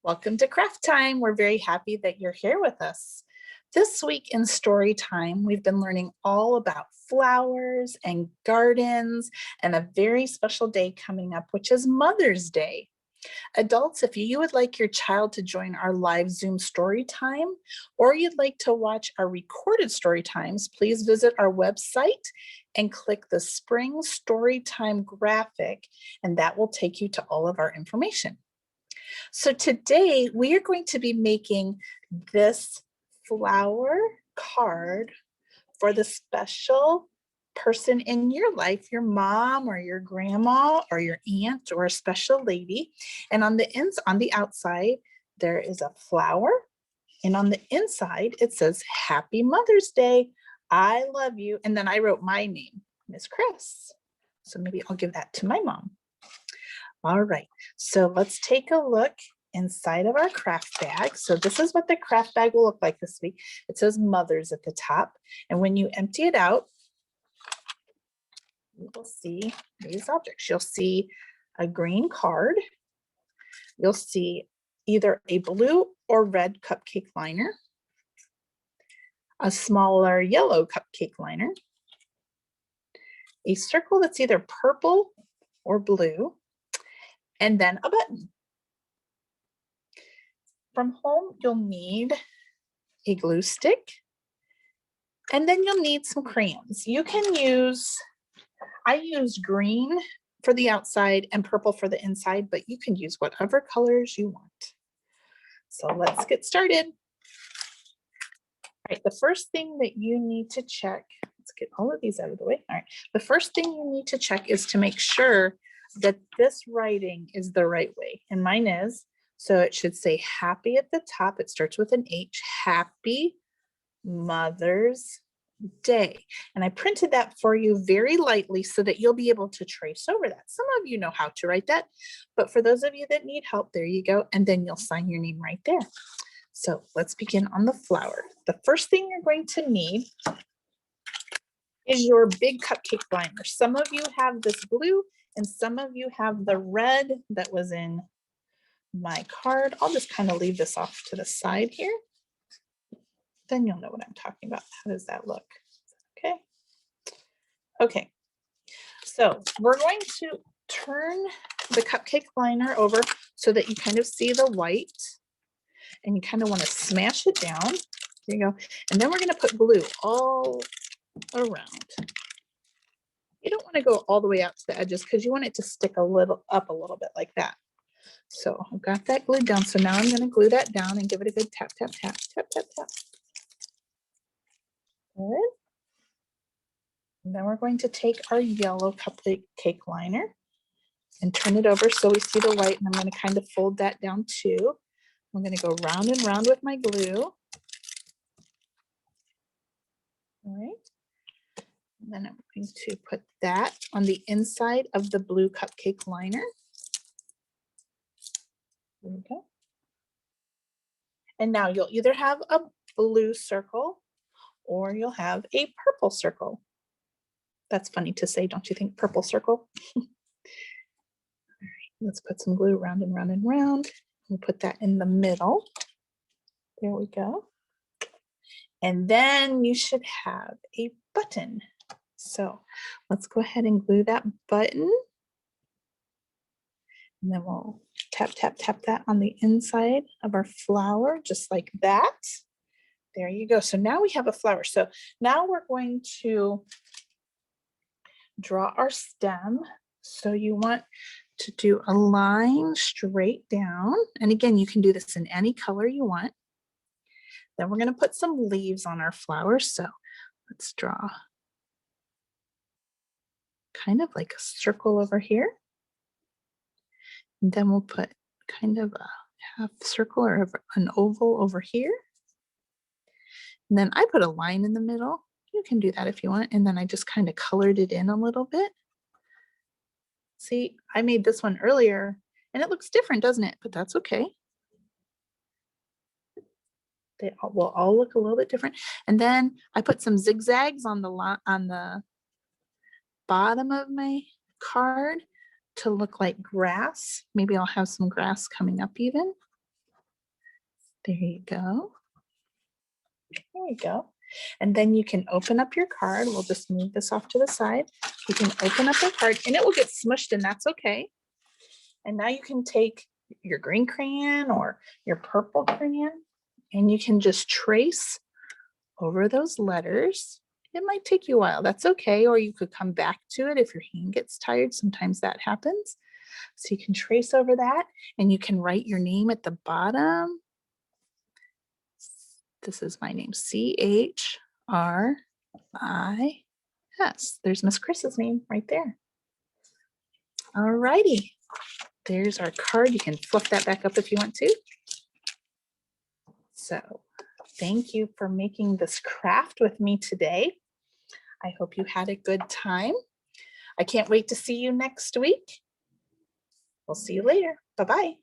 Welcome to Craft Time. We're very happy that you're here with us. This week in Story Time, we've been learning all about flowers and gardens and a very special day coming up, which is Mother's Day. Adults, if you would like your child to join our live Zoom story time, or you'd like to watch our recorded story times, please visit our website and click the Spring Storytime graphic, and that will take you to all of our information. So today we are going to be making this flower card for the special person in your life, your mom or your grandma or your aunt or a special lady. And on the outside, there is a flower. And on the inside, it says, Happy Mother's Day. I love you. And then I wrote my name, Miss Chris. So maybe I'll give that to my mom. All right, so let's take a look inside of our craft bag. So this is what the craft bag will look like this week. It says Mother's at the top. And when you empty it out, you will see these objects. You'll see a green card. You'll see either a blue or red cupcake liner, a smaller yellow cupcake liner, a circle that's either purple or blue, and then a button. From home, you'll need a glue stick, and then you'll need some crayons. You can use, I use green for the outside and purple for the inside, but you can use whatever colors you want. So let's get started. All right, the first thing that you need to check, let's get all of these out of the way. All right, the first thing you need to check is to make sure that this writing is the right way, and mine is. So it should say happy at the top. It starts with an H, Happy Mother's Day. And I printed that for you very lightly so that you'll be able to trace over that. Some of you know how to write that, but for those of you that need help, there you go. And then you'll sign your name right there. So let's begin on the flower. The first thing you're going to need is your big cupcake liner. Some of you have this blue and some of you have the red that was in my card. I'll just kind of leave this off to the side here. Then you'll know what I'm talking about. How does that look? Okay. Okay. So we're going to turn the cupcake liner over so that you kind of see the white, and you kind of want to smash it down. There you go. And then we're going to put glue all around. You don't want to go all the way out to the edges because you want it to stick a little bit like that. So I've got that glued down. So now I'm going to glue that down and give it a good tap, tap, tap, tap, tap, tap. Good. And then we're going to take our yellow cupcake liner and turn it over so we see the white. And I'm going to kind of fold that down too. I'm going to go round and round with my glue. All right. And then I'm going to put that on the inside of the blue cupcake liner. There we go. And now you'll either have a blue circle or you'll have a purple circle. That's funny to say, don't you think? Purple circle. All right, let's put some glue round and round and round. We'll put that in the middle. There we go. And then you should have a button. So let's go ahead and glue that button. And then we'll tap, tap, tap that on the inside of our flower, just like that. There you go. So now we have a flower. So now we're going to draw our stem. So you want to do a line straight down. And again, you can do this in any color you want. Then we're going to put some leaves on our flower. So let's draw kind of like a circle over here. And then we'll put kind of a half circle or an oval over here. And then I put a line in the middle. You can do that if you want. And then I just kind of colored it in a little bit. See, I made this one earlier and it looks different, doesn't it? But that's okay. They will all look a little bit different. And then I put some zigzags on the bottom of my card to look like grass. Maybe I'll have some grass coming up even. There you go. There you go. And then you can open up your card. We'll just move this off to the side. You can open up your card and it will get smushed and that's okay. And now you can take your green crayon or your purple crayon and you can just trace over those letters. It might take you a while, that's okay. Or you could come back to it if your hand gets tired. Sometimes that happens. So you can trace over that and you can write your name at the bottom. This is my name, C-H-R-I-S. There's Miss Chris's name right there. All righty. There's our card. You can fluff that back up if you want to. So thank you for making this craft with me today. I hope you had a good time. I can't wait to see you next week. We'll see you later. Bye-bye.